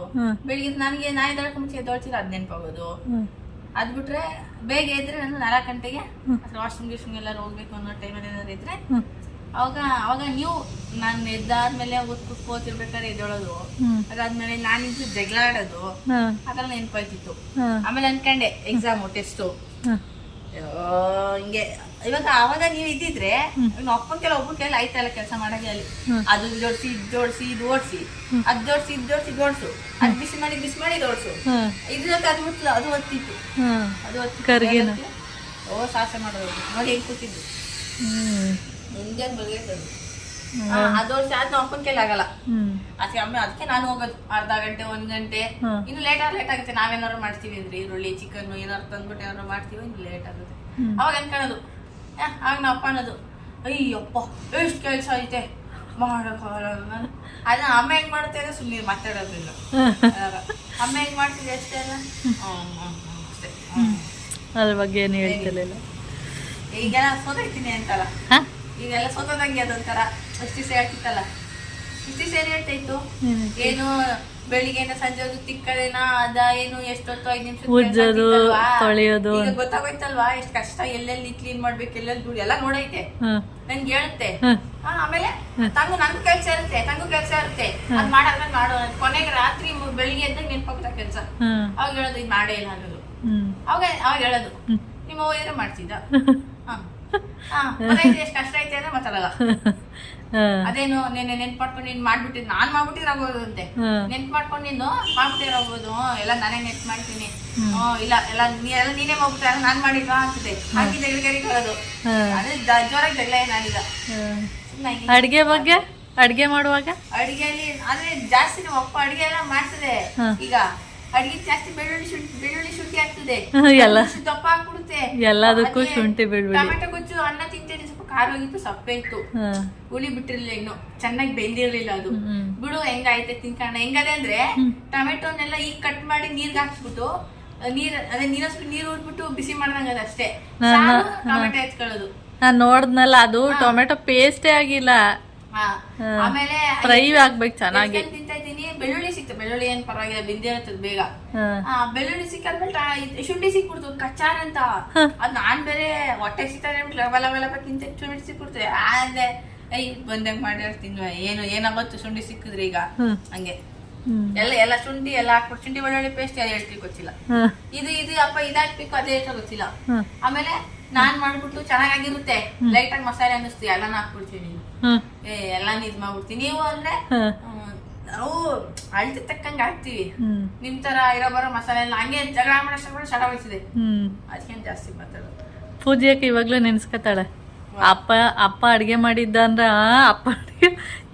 ಬೆಳಿಗ್ಗೆ ನನಗೆ ನಾಯಿ ದೊಳಕ ಮುಂಚೆ ಎದ್ದೊಳ್ತೀರ, ಅದ್ ನೆನಪಾಗೋದು. ಅದ್ ಬಿಟ್ರೆ ಬೇಗ ಇದ್ರೆ ನಾನು 4 ಗಂಟೆಗೆ ವಾಶ್ರೂಮ್ ಗೀಶ್ರೂಮ್ ಎಲ್ಲಾರು ಹೋಗ್ಬೇಕು ಅನ್ನೋ ಟೈಮಲ್ಲಿ ಏನಾದ್ರು ಇದ್ರೆ ಅವಾಗ ನೀವು ನಾನು ಎದ್ದಾದ್ಮೇಲೆ ಕೂತ್ಕೋತಿರ್ಬೇಕಾದ್ರೆ ಎದ್ದೊಳೋದು, ಅದಾದ್ಮೇಲೆ ನಾನು ನಿಂತು ಜಗಳ ಆಡೋದು, ಅದೆಲ್ಲ ನೆನಪಾಯ್ತಿತ್ತು. ಆಮೇಲೆ ಅನ್ಕಂಡೆ ಎಕ್ಸಾಮು ಟೆಸ್ಟು ಹಿಂಗೆ. ಇವಾಗ ಅವಾಗ ನೀವು ಇದ್ದಿದ್ರೆ ಒಬ್ಬನ ಕೆಲ ಆಯ್ತಲ್ಲ ಕೆಲಸ ಮಾಡಾಗೆ, ಅಲ್ಲಿ ಅದು ಜೋಡಿಸಿ ಜೋಡಿಸಿ ಇದು ಓಡಿಸಿ, ಅದ್ ಜೋಡಿಸಿ ಇದು ಜೋಡಿಸಿ ಜೋಡಿಸು, ಅದ್ ಬಿಸಿ ಮಾಡಿ ದೋಡ್ಸು, ಇದ್ರೊಳಗೆ ಅದು ಮುಟ್ಲು, ಅದು ಒತ್ತಿತ್ತು, ಅದು ಒತ್ತಿ ಸಾಹಸ ಮಾಡೋದು ನೋಡಿ ಹೆಂಗ್ ಕೂತಿದ್ದು ಹಿಂಗೆ ಬೆಳಗ್ಗೆ ಅದೋಡ್ಸಿ ಆದ್ ನಾವು ಅಪ್ಪನ ಕೆಲ ಆಗಲ್ಲ. ಅದಕ್ಕೆ ನಾನು ಹೋಗೋದು ಅರ್ಧ ಗಂಟೆ 1 ಗಂಟೆ, ಇನ್ನು ಲೇಟ್ ಆಗುತ್ತೆ. ನಾವೇನಾದ್ರು ಮಾಡ್ತೀವಿ ಅಂದ್ರೆ ಈರುಳ್ಳಿ ಚಿಕನ್ ಏನಾದ್ರು ತಂದ್ಬಿಟ್ಟು ಏನಾದ್ರು ಮಾಡ್ತೀವಿ, ಇನ್ನು ಲೇಟ್ ಆಗುತ್ತೆ. ಅವಾಗ ಅನ್ಕೊಳ್ಳೋದು, ಆಗ ನಾವು ಅಪ್ಪ ಅನ್ನೋದು, ಅಯ್ಯಪ್ಪ ಎಷ್ಟು ಕೆಲಸ ಐತೆ ಮಾಡೋಕ್ಕಾಗಲ್ಲ. ಅದನ್ನ ಅಮ್ಮ ಹೆಂಗ್ ಮಾಡುತ್ತೆ ಅಂದ್ರೆ ಸುಮ್ಮನೆ ಮಾತಾಡೋದಿಲ್ಲ. ಅಮ್ಮ ಹೆಂಗ್ ಮಾಡ್ತಿದ್ದೆ ಅಷ್ಟೇ ಅಲ್ಲ, ಅಷ್ಟೇ. ಅದ್ರ ಬಗ್ಗೆ ಏನು ಹೇಳ್ತಿರ್ಲಿಲ್ಲ. ಈಗೆಲ್ಲ ಸೋತೈತೀನಿ ಅಂತಲ್ಲ, ಈಗೆಲ್ಲ ಸೋತದಂಗೆ ಅದೊಂಥರ. ಅಷ್ಟು ದಿವಸ ಹೇಳ್ತಿತ್ತಲ್ಲ, ಇಷ್ಟು ದಿವಸ ಏನ್ ಹೇಳ್ತಾ ಇತ್ತು, ಏನು ಬೆಳಿಗ್ಗೆನ ಸಂಜೆ ತಿಕ್ಕದೇನ ಅದ ಏನು ಎಷ್ಟೊತ್ತು 5 ನಿಮಿಷ ತೊಳೆಯೋದು ಗೊತ್ತಾಗೋಯ್ತಲ್ವಾ, ಎಷ್ಟು ಕಷ್ಟ, ಎಲ್ಲೆಲ್ಲಿ ಕ್ಲೀನ್ ಮಾಡ್ಬೇಕು, ಎಲ್ಲೆಲ್ಲಿ ದುಡ್ಡು ಎಲ್ಲ ನೋಡೈತೆ, ನನ್ಗೆ ಹೇಳುತ್ತೆ. ಆಮೇಲೆ ನಂಗೂ ಕೆಲ್ಸ ಇರುತ್ತೆ ಅದ್ ಮಾಡಾದ್ಮೇಲೆ ಮಾಡೋ, ಕೊನೆಗೆ ರಾತ್ರಿ ಬೆಳಿಗ್ಗೆ ಎದ್ದಾಗ ನೆನ್ಪಾಗ್ತಾ ಕೆಲ್ಸ. ಅವಾಗ ಹೇಳೋದು ಇದು ಮಾಡೇ ಇಲ್ಲ ಅನ್ನೋದು. ಅವಾಗ ಹೇಳೋದು ನಿಮ್ಮ ಏನೋ ಮಾಡ್ತಿದ್ದ, ಎಷ್ಟು ಕಷ್ಟ ಐತೆ ಅಂದ್ರೆ ಮಾತಾಡಲ್ಲ. ಅದೇನು ನೆನ್ನೆ ನೆನ್ಪು ಮಾಡ್ಕೊಂಡು ನೀನ್ ಮಾಡ್ಬಿಟ್ಟಿದ್, ನಾನ್ ಮಾಡ್ಬಿಟ್ಟಿದ್ರೆ ಆಗೋದಂತೆ. ನೆನ್ಪು ಮಾಡ್ಕೊಂಡು ನೀನು ಮಾಡ್ಬಿಟ್ಟಿರೋಗ್ಬೋದು, ಎಲ್ಲ ನಾನೇ ನೆನ್ಪು ಮಾಡ್ತೀನಿ, ಇಲ್ಲ ಎಲ್ಲ ನೀನೇ ಮಾಡ್ಬಿಟ್ಟ ನಾನ್ ಮಾಡಿಲ್ವಾ ಅಂತದೆ. ಹಾಗೆ ಜಗಳಗರಿಗೆ ಹೇಳೋದು, ಅದೇ ಜೋರಾಗಿ ಜಗಳ ಏನಾಗಿಲ್ಲ. ಅಡ್ಗೆ ಮಾಡುವಾಗ ಅಡಿಗೆಯಲ್ಲಿ ಆದ್ರೆ ಜಾಸ್ತಿ ನಮ್ಮ ಅಪ್ಪ ಅಡಿಗೆ ಎಲ್ಲ ಮಾಡ್ತದೆ. ಈಗ ಅಡಿಗೆ ಜಾಸ್ತಿ ಬೆಳ್ಳುಳ್ಳಿ ಶುಂಠಿ ಆಗ್ತದೆ, ದಪ್ಪ ಹಾಕ್ಬಿಡುತ್ತೆ ಎಲ್ಲದಕ್ಕೂ ಶುಂಠಿ ಬೆಳ್ಳುಳ್ಳಿ. ಟೊಮೆಟೊ ಗೊಜ್ಜು ಅನ್ನ ತಿಂತೇನೆ, ಸ್ವಲ್ಪ ಖಾರ ಹೋಗಿತ್ತು, ಸಪ್ಪೆ ಇತ್ತು, ಹುಳಿ ಬಿಟ್ಟಿರ್ಲಿಲ್ಲ, ಇನ್ನು ಚೆನ್ನಾಗಿ ಬೆಂದಿರ್ಲಿಲ್ಲ. ಅದು ಬಿಡು ಹೆಂಗಾಯ್ತೆ ತಿನ್ಕೋಣ. ಹೆಂಗದೆ ಅಂದ್ರೆ ಟೊಮೆಟೊನೆಲ್ಲ ಈಗ ಕಟ್ ಮಾಡಿ ನೀರ್ಗೆ ಹಾಕ್ಸ್ಬಿಟ್ಟು ನೀರು ಉಟ್ಬಿಟ್ಟು ಬಿಸಿ ಮಾಡ್ದಂಗ ಅಷ್ಟೇ, ಟೊಮೆಟೊ ಎತ್ಕೊಳ್ಳೋದು. ನಾನ್ ನೋಡ್ದ್ನಲ್ಲ, ಅದು ಟೊಮೆಟೊ ಪೇಸ್ಟೇ ಆಗಿಲ್ಲ, ಆಮೇಲೆ ಫ್ರೈ ಆಗ್ಬೇಕು ಚೆನ್ನಾಗಿ. ತಿಂತಾ ಇದ್ದೀನಿ, ಬೆಳ್ಳುಳ್ಳಿ ಸಿಕ್ತು, ಬೆಳ್ಳುಳ್ಳಿ ಏನ್ ಪರವಾಗಿಲ್ಲ, ಬೆಂದೇ ಇರ್ತದೆ ಬೇಗ. ಬೆಳ್ಳುಳ್ಳಿ ಸಿಕ್ಕಾದ್ಮೇಲೆ ಶುಂಠಿ ಸಿಕ್ಬಿಡ್ತು ಕಚ್ಚಾರ ಅಂತ. ಅದ್ ನಾನ್ ಬೇರೆ ಹೊಟ್ಟೆ ಸಿಗ್ತಾರೆ ಲವ ತಿಂತ ಶುಂಠಿ ಸಿಕ್ಬಿಡ್ತದೆ. ಅಂದೆ ಬಂದಂಗ್ ಮಾಡಿರ್ತೀನಿ, ಏನಾಗತ್ತು ಶುಂಠಿ ಸಿಕ್ಕಿದ್ರೆ ಈಗ ಹಂಗೆ ಎಲ್ಲ ಶುಂಠಿ ಎಲ್ಲ ಹಾಕ್ಬಿಟ್ಟು, ಶುಂಠಿ ಬೆಳ್ಳುಳ್ಳಿ ಪೇಸ್ಟ್ ಎಲ್ಲ ಹೇಳ್ತಿ ಗೊತ್ತಿಲ್ಲ, ಇದು ಅಪ್ಪ ಇದಾಕ್ಬೇಕು ಅದೇ ಹೇಳ್ತಾ ಗೊತ್ತಿಲ್ಲ. ಆಮೇಲೆ ನಾನ್ ಮಾಡ್ಬಿಟ್ಟು ಚೆನ್ನಾಗಿರುತ್ತೆ, ಲೈಟ್ ಆಗಿ ಮಸಾಲೆ ಅನ್ನಿಸ್ತೀವಿ, ಎಲ್ಲಾನು ಹಾಕ್ಬಿಡ್ತೀವಿ. ನೀನು ಎಲ್ಲಾನು ಇದ್ ಮಾಡ್ಬಿಡ್ತೀನಿ. ನೀವು ಅಂದ್ರೆ ನಾವು ಅಳ್ತಿ ತಕ್ಕಂಗೆ ಹಾಕ್ತಿವಿ, ನಿಮ್ ತರ ಇರೋ ಬರೋ ಮಸಾಲೆ ಎಲ್ಲ ಹಂಗೆ ಜಗಳ ಮಾಡೋಷ್ಟು ಶಡ ಹೋಯ್ತಿದೆ. ಅದಕ್ಕೇನು ಜಾಸ್ತಿ ಮಾತಾಡೋದು. ಪೂಜೆಗೆ ಇವಾಗ್ಲೂ ನೆನ್ಸ್ಕೊತಾಳೆ, ಅಪ್ಪ ಅಡ್ಗೆ ಮಾಡಿದ್ದ ಅಂದ್ರ ಅಪ್ಪ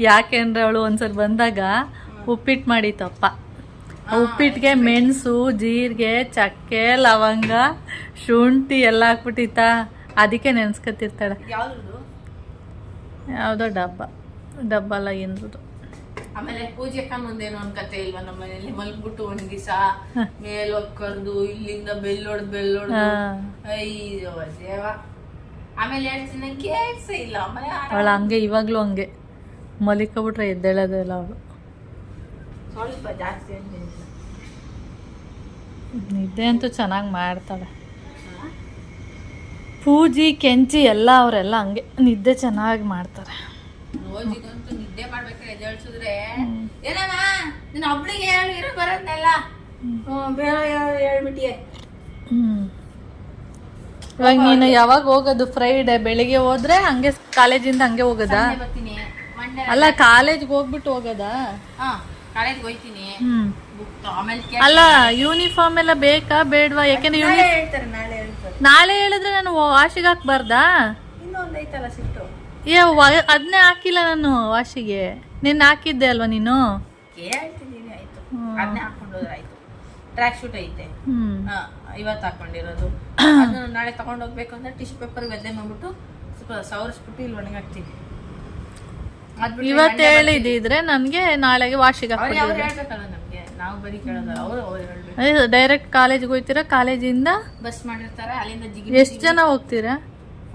ಯಾಕೆ ಅಂದ್ರೆ ಅವಳು ಒಂದ್ಸಲ ಬಂದಾಗ ಉಪ್ಪಿಟ್ಟು ಮಾಡಿತ್ತು ಅಪ್ಪ. ಉಪ್ಪಿಟ್ಟಿಗೆ ಮೆಣಸು, ಜೀರಿಗೆ, ಚಕ್ಕೆ, ಲವಂಗ, ಶುಂಠಿ ಎಲ್ಲ ಹಾಕ್ಬಿಟ್ಟಿತ್ತ, ಅದಕ್ಕೆ ನೆನ್ಸ್ಕೊತಿರ್ತಾಳೆ. ಯಾವ್ದು ಯಾವುದೋ ಡಬ್ಬ ಅಲ್ಲ ಏನದು, ಆಮೇಲೆ ಪೂಜೆಕ್ಕ ಮುಂದೇನೋ ಒಂದ್ ಕತೆ ಇಲ್ವಾ ನಮ್ಮ ಮನೇಲಿ ಮಲ್ಗ್ಬಿಟ್ಟು ಒಂದ್ ದಿವಸ ಮೇಲೋಗ್ ಕರ್ದು ಇಲ್ಲಿಂದ ಬೆಲ್ಲೊಡ್ದು ಅಯ್ಯೋ ದೇವ. ಆಮೇಲೆ ಹೇಳ್ತೀನಿ ಕೇಳ್ಸ ಇಲ್ಲ ಆಮೇಲೆ ಅವಳ ಹಂಗೆ ಇವಾಗ್ಲೂ ಹಂಗೆ ಮಲಿಕೊಬಿಟ್ರೆ ಎದ್ದೇಳೋದಿಲ್ಲ ಅವಳು. ಸ್ವಲ್ಪ ಜಾಸ್ತಿ ಏನಿಲ್ಲ, ನಿದ್ದೆ ಅಂತೂ ಚೆನ್ನಾಗಿ ಮಾಡ್ತಾಳೆ. ಪೂಜಿ ಕೆಂಚಿ ಎಲ್ಲ ಅವರೆಲ್ಲ ಹಂಗೆ ನಿದ್ದೆ ಚೆನ್ನಾಗಿ ಮಾಡ್ತಾರೆ. ರೋಜಿಗಂತೂ ನಿದ್ದೆ ಮಾಡ್ಬೇಕಾದ್ರೆ ಎದ್ದೇಳ್ಸಿದ್ರೆ ಏನಮ್ಮ ನಿನ್ನ ಒಬ್ಳಿಗೆ ಹೇಳು ಇರೋ ಬರೋದ್ನೆಲ್ಲ ಬೇರೆ ಹೇಳ್ಬಿಟ್ಟಿಯೆ. ಇವಾಗ ನೀನು ಯಾವಾಗ ಹೋಗೋದು? ಫ್ರೈಡೆ ಬೆಳಿಗ್ಗೆ ಹೋದ್ರೆ ಹಂಗೆ ಕಾಲೇಜಿಂದ ಹಂಗೆ ಹೋಗೋದಾ? ಬರ್ತೀನಿ ಮಂಡ್ಯ. ಅಲ್ಲ ಕಾಲೇಜ್ಗೆ ಹೋಗ್ಬಿಟ್ಟು ಹೋಗೋದಾ? ಹಾ ಕಾಲೇಜ್ಗೆ ಹೋಯ್ತೀನಿ. ಆಮೇಲೆ ಅಲ್ಲ ಯೂನಿಫಾರ್ಮ್ ಎಲ್ಲ ಬೇಕಾ ಬೇಡವಾ? ಯಾಕೆಂದ್ರೆ ಹೇಳ್ತಾರೆ ನಾಳೆ ನಾಳೆ ಹೇಳಿದ್ರೆ ನಾನು ವಾಶಿಗೆ ಹಾಕ್ಬಾರ್ದಾ? ಇನ್ನೊಂದು ಐತಲ್ಲ ಸಿಟ್ಟು ಅದನ್ನೇ ಹಾಕಿಲ್ಲ ನಾನು ವಾಶಿಗೆ. ನಿನ್ನ ಹಾಕಿದ್ದೆ ಅಲ್ವಾ ನೀನು? ಕೇಳ್ತಿದ್ದೀನಿ ಆಯ್ತು, ಅದನ್ನೇ ಹಾಕೊಂಡೋದ್ರೆ ಆಯ್ತು. ಟ್ರ್ಯಾಕ್ ಶೂಟ್ ಐತೆ ಇವತ್ತು ಹಾಕೊಂಡಿರೋದು, ಅದನ್ನ ನಾಳೆ ತಗೊಂಡು ಹೋಗ್ಬೇಕು ಅಂದ್ರೆ ಟಿಶ್ಯೂ ಪೇಪರ್ ಒದ್ದೆ ಮಾಡ್ಬಿಟ್ಟು ಸ್ವಲ್ಪ ಸವರಿಸ್ಬಿಟ್ಟು ಇಲ್ಲಿ ಒಣಗಾಕ್ತೀನಿ. ಇವತ್ತು ಹೇಳಿದಿದ್ರೆ ನನಗೆ ನಾಳೆಗೆ ವಾಶಿಗೆ ಅವ್ರು ಹೇಳ್ಬೇಕಲ್ಲ ನಮ್ಗೆ, ನಾವು ಬರೀ ಕೇಳೋದಲ್ಲ, ಅವ್ರು ಹೇಳ್ಬೇಕು. ಡೈರೆಕ್ಟ್ ಕಾಲೇಜ್ಗೆ ಹೋಗ್ತೀರಾ? ಕಾಲೇಜಿಂದ ಬಸ್ ಮಾಡಿರ್ತಾರೆ, ಅಲ್ಲಿಂದ ಎಷ್ಟು ಜನ ಹೋಗ್ತೀರಾ?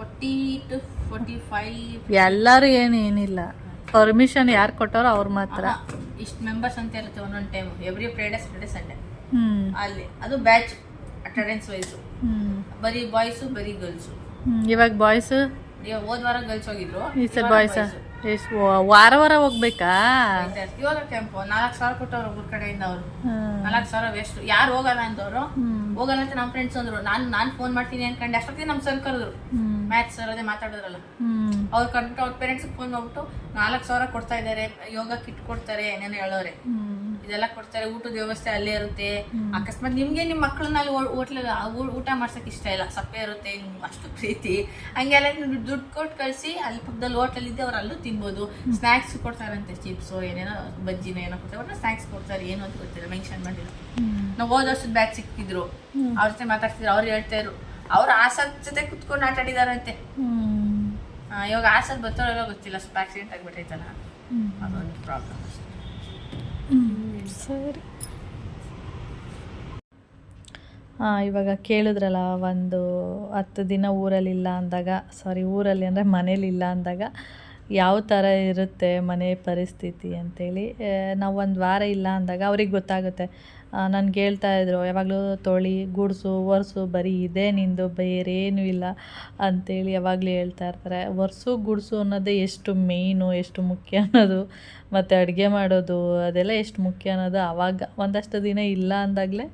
40 to 45. ಎಲ್ಲರೂ ಏನಿಲ್ಲ, ಪರ್ಮಿಷನ್ ಯಾರು ಕೊಟ್ಟಾರೋ ಅವ್ರು ಮಾತ್ರ. ಇಷ್ಟು ಮೆಂಬರ್ಸ್ ಅಂತ ಇರುತ್ತೆ ಒಂದೊಂದು time, every Friday Saturday Sunday ಅಲ್ಲಿ. ಅದು ಬ್ಯಾಚ್ ಅಟೆಂಡೆನ್ಸ್ ವೈಸು, ಬರೀ ಬಾಯ್ಸು ಬರೀ ಗರ್ಲ್ಸು. ಇವಾಗ ಬಾಯ್ಸ್ ಹೋದ್ ವಾರ ಗರ್ಲ್ಸ್ ಹೋಗಿದ್ರು, ಈ ಸಲ ಬಾಯ್ಸ್. ಎಷ್ಟು ವಾರ ವಾರ ಹೋಗ್ಬೇಕಾ? ಇವಾಗ ಕ್ಯಾಂಪು 4,000 ಕೊಟ್ಟವ್ರು ಒಬ್ಬರ ಕಡೆಯಿಂದ. ಅವರು 4,000 ವೇಸ್ಟ್. ಯಾರು ಹೋಗಲ್ಲ ಅಂದವರು ಹೋಗಲ್ಲ ಅಂತ ನಮ್ಮ ಫ್ರೆಂಡ್ಸ್ ಅಂದ್ರು. ನಾನು ಫೋನ್ ಮಾಡ್ತೀನಿ ಅನ್ಕೊಂಡೆ, ಅಷ್ಟೊತ್ತಿಗೆ ನಮ್ಮ ಸರ್ ಕರೆದ್ರು, ಮ್ಯಾಥ್ಸ್ ಸರ್ ಅದೇ ಮಾತಾಡಿದ್ರಲ್ಲ, ಅವ್ರು ಕಂಡು ಅವ್ರ ಪೇರೆಂಟ್ಸ್ಗೆ ಫೋನ್ ಮಾಡ್ಬಿಟ್ಟು 4,000 ಕೊಡ್ತಾ ಇದ್ದಾರೆ, ಯೋಗ ಕಿಟ್ ಕೊಡ್ತಾರೆ, ಏನೇನೋ ಹೇಳೋರೆ, ಇದೆಲ್ಲ ಕೊಡ್ತಾರೆ, ಊಟದ ವ್ಯವಸ್ಥೆ ಅಲ್ಲೇ ಇರುತ್ತೆ. ಅಕಸ್ಮಾತ್ ನಿಮ್ಗೆ ನಿಮ್ಮ ಮಕ್ಕಳನ್ನ ಅಲ್ಲಿ ಹೋಟ್ಲಲ್ಲಿ ಊಟ ಮಾಡ್ಸಕ್ ಇಷ್ಟ ಇಲ್ಲ, ಸಪ್ಪೆ ಇರುತ್ತೆ, ಅಷ್ಟು ಪ್ರೀತಿ ಹಂಗೆಲ್ಲ ದುಡ್ಡು ಕೊಟ್ಟು ಕಳಿಸಿ ಅಲ್ಲಿ ಪಕ್ಕದಲ್ಲಿ ಹೋಟ್ಲಲ್ಲಿ ಇದ್ದೆ ಅವ್ರು ಅಲ್ಲೂ ತಿನ್ಬೋದು. ಸ್ನ್ಯಾಕ್ಸ್ ಕೊಡ್ತಾರಂತೆ, ಚಿಪ್ಸು ಏನೇನೋ ಬಜ್ಜಿನ ಏನೋ ಕೊಡ್ತಾರೆ, ಸ್ನ್ಯಾಕ್ಸ್ ಕೊಡ್ತಾರೆ, ಏನು ಅಂತ ಗೊತ್ತಿಲ್ಲ, ಮೆನ್ಷನ್ ಮಾಡಿಲ್ಲ. ನಾವು ಹೋದ ವರ್ಷದ ಬ್ಯಾಚ್ ಸಿಕ್ಕಿದ್ರು, ಅವ್ರ ಜೊತೆ ಮಾತಾಡ್ತಿದ್ರು, ಅವ್ರು ಹೇಳ್ತಾ ಇದ್ರು ಅವ್ರು ಆಸದ್ ಜೊತೆ ಕುತ್ಕೊಂಡು ಆಟ ಆಡಿದಾರಂತೆ. ಇವಾಗ ಆಸದ್ ಬರ್ತಾರೋ ಗೊತ್ತಿಲ್ಲ, ಸ್ವಲ್ಪ ಆಕ್ಸಿಡೆಂಟ್ ಆಗಿಬಿಟ್ಟೈತಲ್ಲ, ಅದೊಂದು ಪ್ರಾಬ್ಲಮ್ ಅಷ್ಟೇ. ಸರಿ, ಇವಾಗ ಕೇಳಿದ್ರಲ್ಲ, ಒಂದು 10 ದಿನ ಊರಲ್ಲಿಲ್ಲ ಅಂದಾಗ, ಊರಲ್ಲಿ ಅಂದರೆ ಮನೇಲಿಲ್ಲ ಅಂದಾಗ ಯಾವ ಥರ ಇರುತ್ತೆ ಮನೆ ಪರಿಸ್ಥಿತಿ ಅಂತೇಳಿ. ನಾವು ಒಂದು ವಾರ ಇಲ್ಲ ಅಂದಾಗ ಅವ್ರಿಗೆ ಗೊತ್ತಾಗುತ್ತೆ. ನನಗೆ ಹೇಳ್ತಾಯಿದ್ರು, ಯಾವಾಗಲೂ ತೊಳಿ ಗುಡಿಸು ಒರೆಸು, ಬರೀ ಇದೇ ನಿಂದು, ಬೇರೆ ಏನೂ ಇಲ್ಲ ಅಂಥೇಳಿ ಯಾವಾಗಲೂ ಹೇಳ್ತಾ ಇರ್ತಾರೆ. ಒರೆಸು ಗುಡಿಸು ಅನ್ನೋದೇ ಎಷ್ಟು ಮೇಯ್ನು, ಎಷ್ಟು ಮುಖ್ಯ ಅನ್ನೋದು, ಮತ್ತು ಅಡುಗೆ ಮಾಡೋದು ಅದೆಲ್ಲ ಎಷ್ಟು ಮುಖ್ಯ ಅನ್ನೋದು ಆವಾಗ ಒಂದಷ್ಟು ದಿನ ಇಲ್ಲ ಅಂದಾಗಲೇ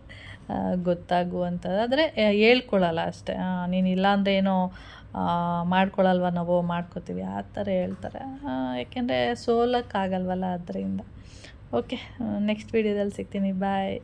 ಗೊತ್ತಾಗುವಂಥದ್ದು. ಆದರೆ ಹೇಳ್ಕೊಳಲ್ಲ ಅಷ್ಟೇ, ನೀನು ಇಲ್ಲ ಅಂದರೆ ಏನೋ ಮಾಡ್ಕೊಳಲ್ವ, ನಾವು ಮಾಡ್ಕೋತೀವಿ ಆ ಥರ ಹೇಳ್ತಾರೆ. ಯಾಕೆಂದರೆ ಸೋಲಕ್ಕಾಗಲ್ವಲ್ಲ, ಅದರಿಂದ. ಓಕೆ, ನೆಕ್ಸ್ಟ್ ವೀಡಿಯೋದಲ್ಲಿ ಸಿಗ್ತೀನಿ, ಬಾಯ್.